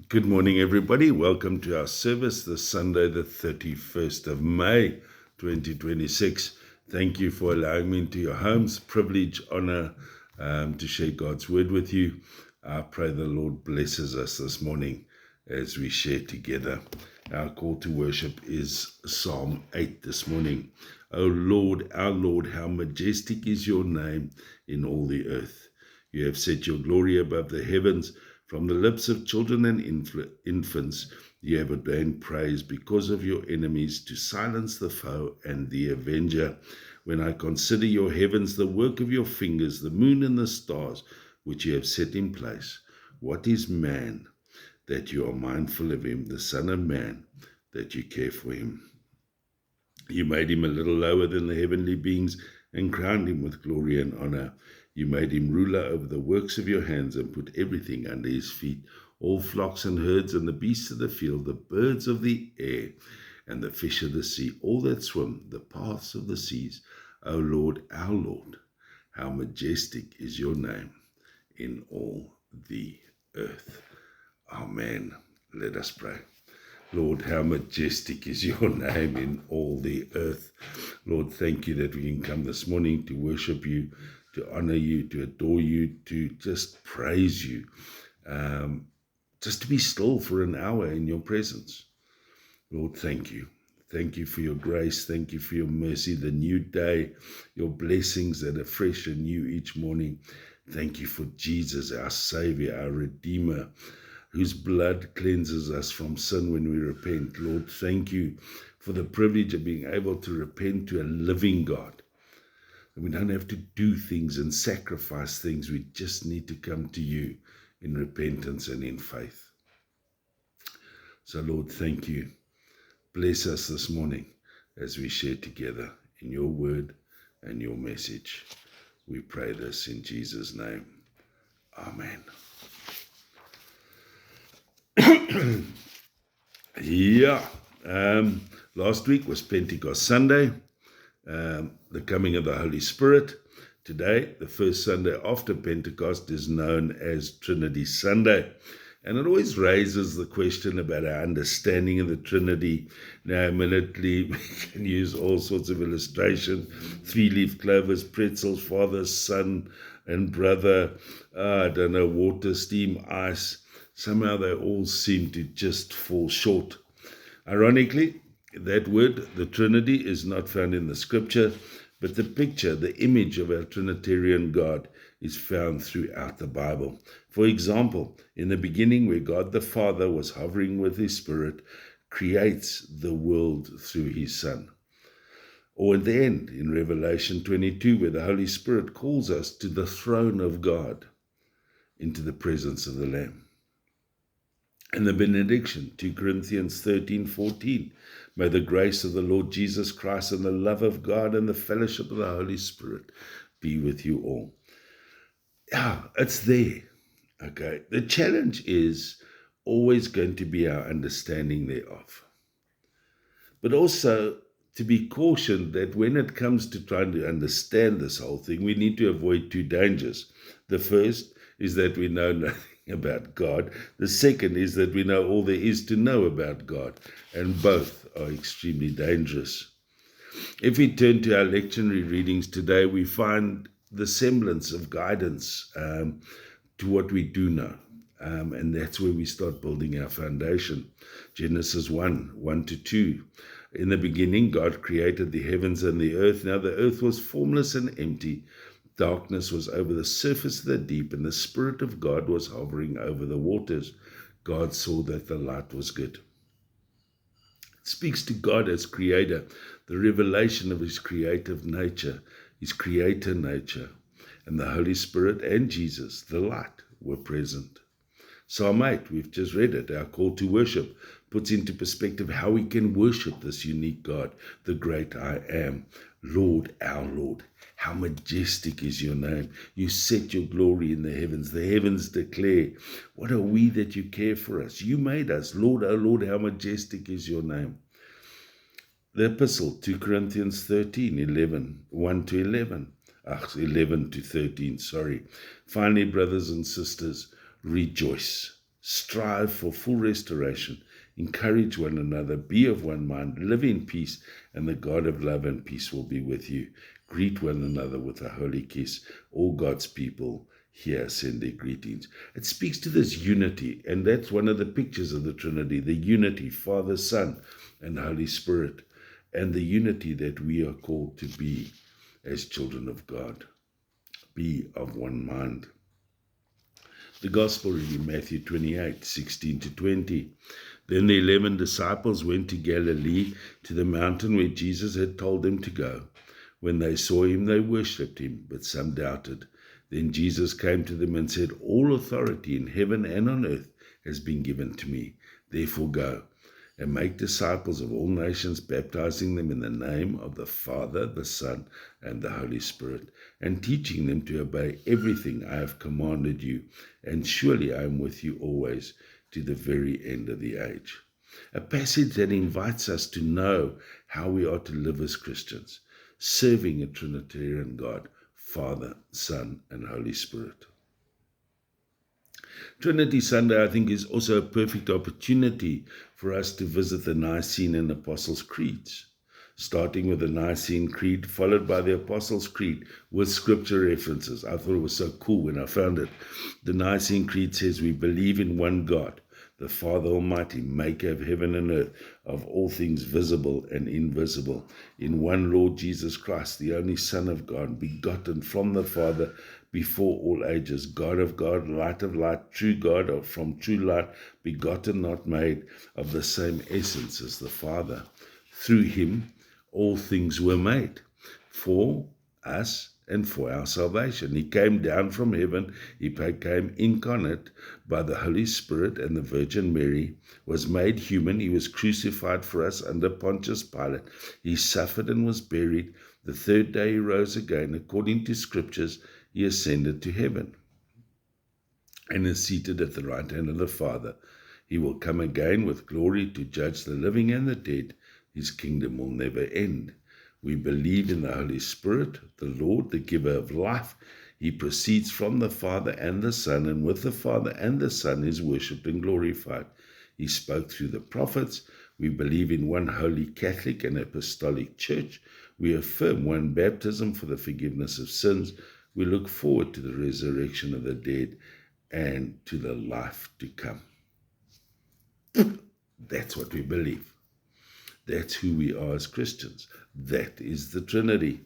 Good morning, everybody. Welcome to our service this Sunday, the 31st of May, 2026. Thank you for allowing me into your homes. Privilege, honor to share God's word with you. I pray the Lord blesses us this morning as we share together. Our call to worship is Psalm 8 this morning. O Lord, our Lord, how majestic is your name in all the earth. You have set your glory above the heavens. From the lips of children and infants, you have ordained praise because of your enemies to silence the foe and the avenger. When I consider your heavens, the work of your fingers, the moon and the stars, which you have set in place, what is man that you are mindful of him, the Son of Man that you care for him? You made him a little lower than the heavenly beings and crowned him with glory and honor. You made him ruler over the works of your hands and put everything under his feet, all flocks and herds and the beasts of the field, the birds of the air and the fish of the sea, all that swim, the paths of the seas. O Lord, our Lord, how majestic is your name in all the earth. Amen. Let us pray. Lord, how majestic is your name in all the earth. Lord, thank you that we can come this morning to worship you, to honor you, to adore you, to just praise you, just to be still for an hour in your presence. Lord, thank you. Thank you for your grace. Thank you for your mercy, the new day, your blessings that are fresh and new each morning. Thank you for Jesus, our Savior, our Redeemer, whose blood cleanses us from sin when we repent. Lord, thank you for the privilege of being able to repent to a living God. And we don't have to do things and sacrifice things. We just need to come to you in repentance and in faith. So, Lord, thank you. Bless us this morning as we share together in your word and your message. We pray this in Jesus' name. Amen. Last week was Pentecost Sunday, the coming of the Holy Spirit. Today, the first Sunday after Pentecost, is known as Trinity Sunday. And it always raises the question about our understanding of the Trinity. Now, immediately, we can use all sorts of illustration: three-leaf clovers, pretzels, Father, Son, and brother, water, steam, ice. Somehow they all seem to just fall short. Ironically, that word, the Trinity, is not found in the scripture, but the picture, the image of our Trinitarian God is found throughout the Bible. For example, in the beginning, where God the Father was hovering with his Spirit, creates the world through his Son. Or at the end, in Revelation 22, where the Holy Spirit calls us to the throne of God, into the presence of the Lamb. And the benediction, 2 Corinthians 13:14. May the grace of the Lord Jesus Christ and the love of God and the fellowship of the Holy Spirit be with you all. Yeah, it's there. Okay. The challenge is always going to be our understanding thereof. But also to be cautioned that when it comes to trying to understand this whole thing, we need to avoid two dangers. The first is that we know nothing about God. The second is that we know all there is to know about God. And both are extremely dangerous. If we turn to our lectionary readings today, we find the semblance of guidance to what we do know. And that's where we start building our foundation. Genesis 1:1-2. In the beginning, God created the heavens and the earth. Now the earth was formless and empty. Darkness was over the surface of the deep, and the Spirit of God was hovering over the waters. God saw that the light was good. It speaks to God as creator, the revelation of his creative nature, his creator nature. And the Holy Spirit and Jesus, the light, were present. Psalm 8, we've just read it, our call to worship, puts into perspective how we can worship this unique God, the great I am. Lord, our Lord, how majestic is your name. You set your glory in the heavens. The heavens declare, what are we that you care for us? You made us. Lord, our Lord, how majestic is your name. The epistle, 2 Corinthians 13:11, 1-11. 11-13, sorry. Finally, brothers and sisters, rejoice. Strive for full restoration. Encourage one another. Be of one mind. Live in peace, and the God of love and peace will be with you. Greet one another with a holy kiss. All God's people here send their greetings. It speaks to this unity, and that's one of the pictures of the Trinity, the unity, Father, Son, and Holy Spirit, and the unity that we are called to be as children of God. Be of one mind. The Gospel reading, Matthew 28, 16 to 20. Then the 11 disciples went to Galilee, to the mountain where Jesus had told them to go. When they saw him, they worshipped him, but some doubted. Then Jesus came to them and said, All authority in heaven and on earth has been given to me. Therefore go and make disciples of all nations, baptizing them in the name of the Father, the Son, and the Holy Spirit, and teaching them to obey everything I have commanded you. And surely I am with you always, to the very end of the age. A passage that invites us to know how we are to live as Christians, serving a Trinitarian God, Father, Son, and Holy Spirit. Trinity Sunday, I think, is also a perfect opportunity for us to visit the Nicene and Apostles' Creeds, starting with the Nicene Creed, followed by the Apostles' Creed with scripture references. I thought it was so cool when I found it. The Nicene Creed says, we believe in one God, the Father Almighty, maker of heaven and earth, of all things visible and invisible, in one Lord Jesus Christ, the only Son of God, begotten from the Father before all ages, God of God, light of light, true God, or from true light, begotten, not made, of the same essence as the Father. Through him all things were made, for us and for our salvation. He came down from heaven. He became incarnate by the Holy Spirit and the Virgin Mary, was made human. He was crucified for us under Pontius Pilate. He suffered and was buried. The third day he rose again. According to scriptures, he ascended to heaven and is seated at the right hand of the Father. He will come again with glory to judge the living and the dead. His kingdom will never end. We believe in the Holy Spirit, the Lord, the giver of life. He proceeds from the Father and the Son, and with the Father and the Son is worshipped and glorified. He spoke through the prophets. We believe in one holy Catholic and Apostolic Church. We affirm one baptism for the forgiveness of sins. We look forward to the resurrection of the dead and to the life to come. That's what we believe. That's who we are as Christians. That is the Trinity.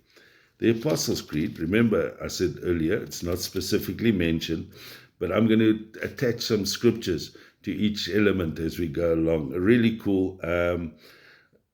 The Apostles' Creed, remember I said earlier, it's not specifically mentioned, but I'm going to attach some scriptures to each element as we go along. Really cool.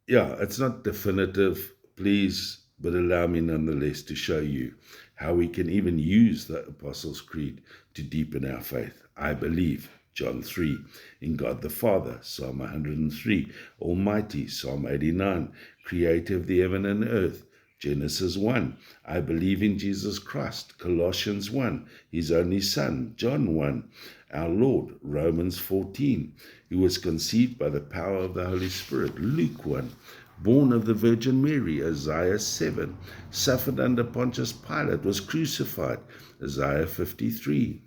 It's not definitive, please, but allow me nonetheless to show you how we can even use the Apostles' Creed to deepen our faith. I believe, John 3, in God the Father, Psalm 103, Almighty, Psalm 89, Creator of the heaven and earth, Genesis 1, I believe in Jesus Christ, Colossians 1, his only Son, John 1, our Lord, Romans 14, who was conceived by the power of the Holy Spirit, Luke 1, born of the Virgin Mary, Isaiah 7, suffered under Pontius Pilate, was crucified, Isaiah 53,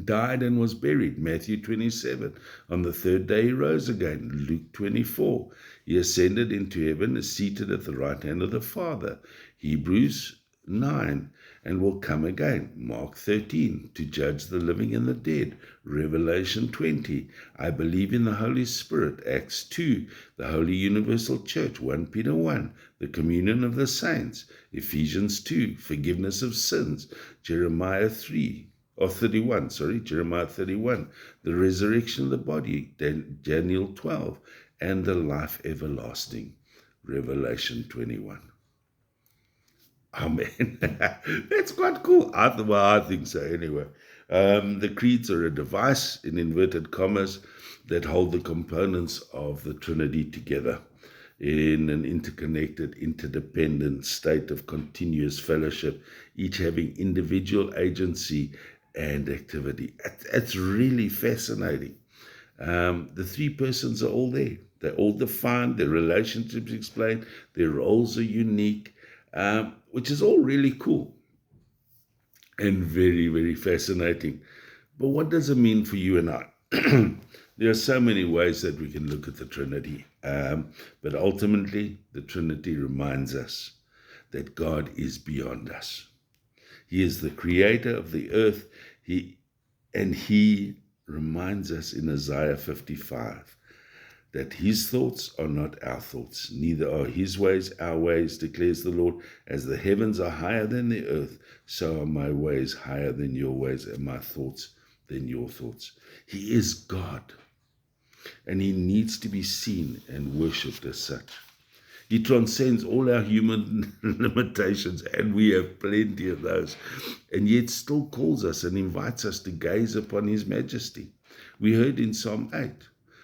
died and was buried, Matthew 27. On the third day he rose again, Luke 24. He ascended into heaven, is seated at the right hand of the Father, Hebrews 9, and will come again, Mark 13, to judge the living and the dead, Revelation 20. I believe in the Holy Spirit, Acts 2, the Holy Universal Church, 1 Peter 1, the communion of the saints, Ephesians 2, forgiveness of sins, Jeremiah 31, the resurrection of the body, Daniel 12, and the life everlasting, Revelation 21. Amen. That's quite cool. I think so anyway. The creeds are a device, in inverted commas, that hold the components of the Trinity together in an interconnected, interdependent state of continuous fellowship, each having individual agency and activity. It's really fascinating. The three persons are all there. They're all defined, their relationships explained, their roles are unique, which is all really cool and very, very fascinating. But what does it mean for you and I? There are so many ways that we can look at the Trinity, but ultimately the Trinity reminds us that God is beyond us. He is the creator of the earth, and he reminds us in Isaiah 55 that his thoughts are not our thoughts, neither are his ways our ways, declares the Lord. As the heavens are higher than the earth, so are my ways higher than your ways, and my thoughts than your thoughts. He is God, and he needs to be seen and worshipped as such. He transcends all our human limitations, and we have plenty of those, and yet still calls us and invites us to gaze upon his majesty. We heard in Psalm 8,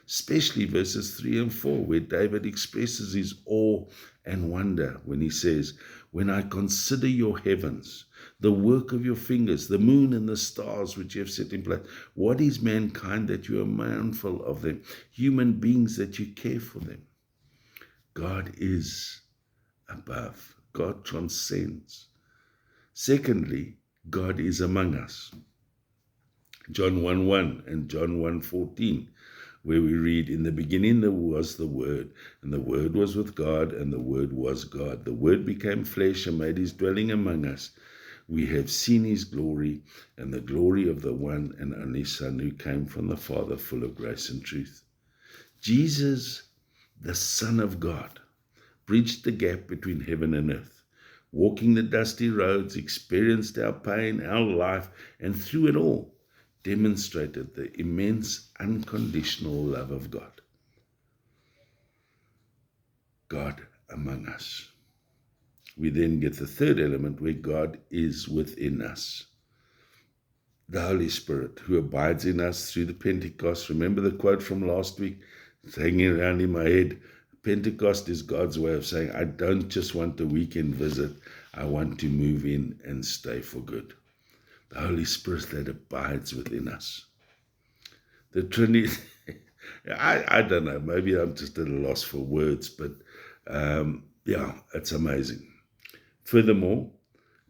especially verses 3 and 4, where David expresses his awe and wonder when he says, when I consider your heavens, the work of your fingers, the moon and the stars which you have set in place, what is mankind that you are mindful of them, human beings that you care for them? God is above. God transcends. Secondly, God is among us. John 1:1 and John 1:14, where we read, in the beginning there was the Word, and the Word was with God, and the Word was God. The Word became flesh and made his dwelling among us. We have seen his glory, and the glory of the one and only Son who came from the Father, full of grace and truth. Jesus, the Son of God, bridged the gap between heaven and earth, walking the dusty roads, experienced our pain, our life, and through it all, demonstrated the immense unconditional love of God. God among us. We then get the third element where God is within us. The Holy Spirit who abides in us through the Pentecost. Remember the quote from last week? It's hanging around in my head. Pentecost is God's way of saying, I don't just want a weekend visit. I want to move in and stay for good. The Holy Spirit that abides within us. The Trinity, I don't know, maybe I'm just at a loss for words, but it's amazing. Furthermore,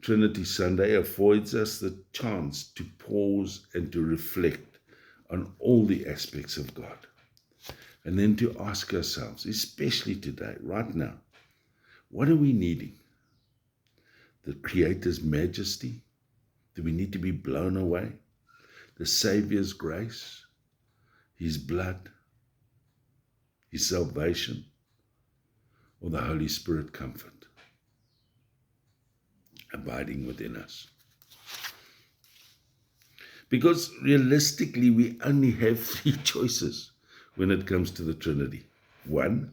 Trinity Sunday affords us the chance to pause and to reflect on all the aspects of God. And then to ask ourselves, especially today, right now, what are we needing? The Creator's majesty? Do we need to be blown away? The Savior's grace? His blood? His salvation? Or the Holy Spirit comfort abiding within us? Because realistically, we only have three choices when it comes to the Trinity. One,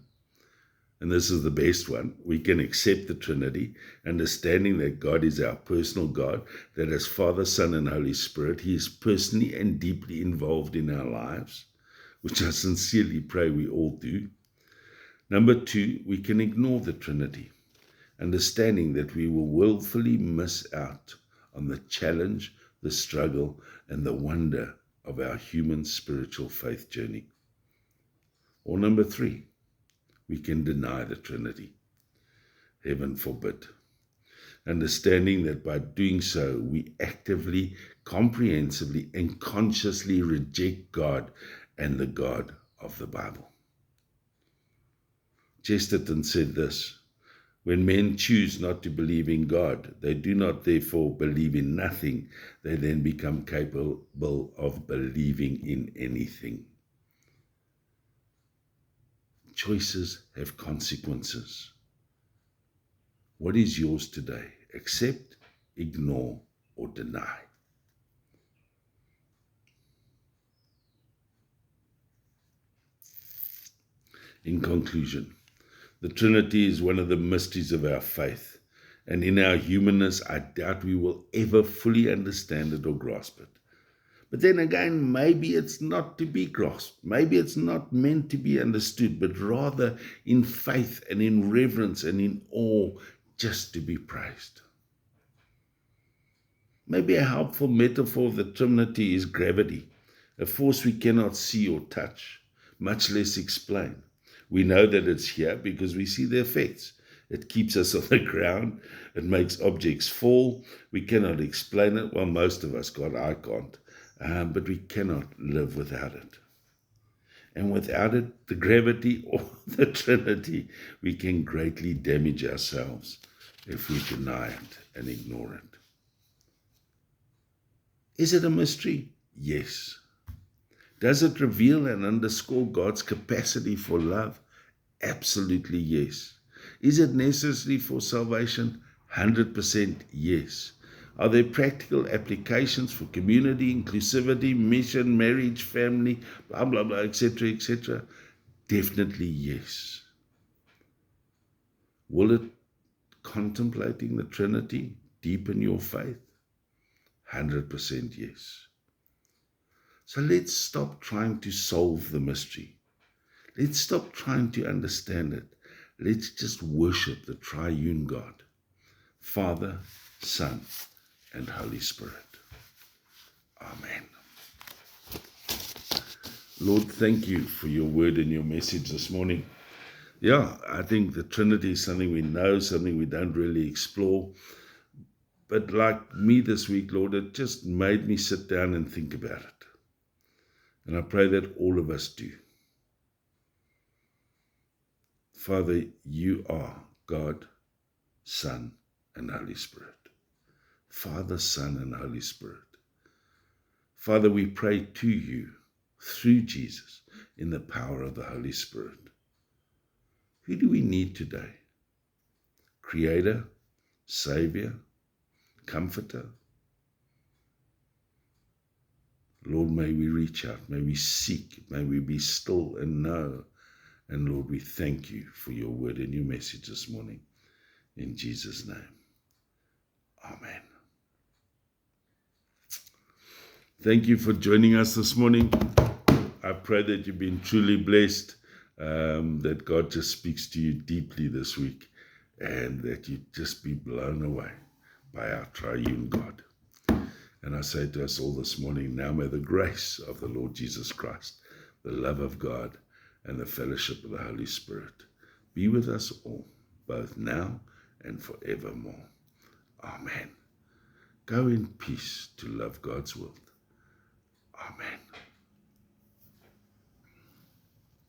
and this is the best one, we can accept the Trinity, understanding that God is our personal God, that as Father, Son, and Holy Spirit, he is personally and deeply involved in our lives, which I sincerely pray we all do. Number two, we can ignore the Trinity, understanding that we will willfully miss out on the challenge, the struggle, and the wonder of our human spiritual faith journey. Or number three, we can deny the Trinity. Heaven forbid. Understanding that by doing so, we actively, comprehensively, and consciously reject God and the God of the Bible. Chesterton said this, when men choose not to believe in God, they do not therefore believe in nothing. They then become capable of believing in anything. Choices have consequences. What is yours today? Accept, ignore, or deny? In conclusion, the Trinity is one of the mysteries of our faith, and in our humanness, I doubt we will ever fully understand it or grasp it. But then again, maybe it's not to be grasped. Maybe it's not meant to be understood, but rather in faith and in reverence and in awe, just to be praised. Maybe a helpful metaphor of the Trinity is gravity, a force we cannot see or touch, much less explain. We know that it's here because we see the effects. It keeps us on the ground. It makes objects fall. We cannot explain it. Well, most of us, God, I can't. but we cannot live without it. And without it, the gravity or the Trinity, we can greatly damage ourselves if we deny it and ignore it. Is it a mystery? Yes. Does it reveal and underscore God's capacity for love? Absolutely yes. Is it necessary for salvation? 100% yes. Are there practical applications for community, inclusivity, mission, marriage, family, blah, blah, blah, etc., etc.? Definitely yes. Will it, contemplating the Trinity, deepen your faith? 100% yes. So let's stop trying to solve the mystery. Let's stop trying to understand it. Let's just worship the triune God, Father, Son, and Holy Spirit. Amen. Lord, thank you for your word and your message this morning. Yeah, I think the Trinity is something we know, something we don't really explore. But like me this week, Lord, it just made me sit down and think about it. And I pray that all of us do. Father, you are God, Son, and Holy Spirit. Father, Son, and Holy Spirit. Father, we pray to you through Jesus in the power of the Holy Spirit. Who do we need today? Creator, Savior, Comforter? Lord, may we reach out, may we seek, may we be still and know. And Lord, we thank you for your word and your message this morning. In Jesus' name, amen. Thank you for joining us this morning. I pray that you've been truly blessed, that God just speaks to you deeply this week, and that you just be blown away by our triune God. And I say to us all this morning, now may the grace of the Lord Jesus Christ, the love of God, and the fellowship of the Holy Spirit be with us all, both now and forevermore. Amen. Go in peace to love God's will.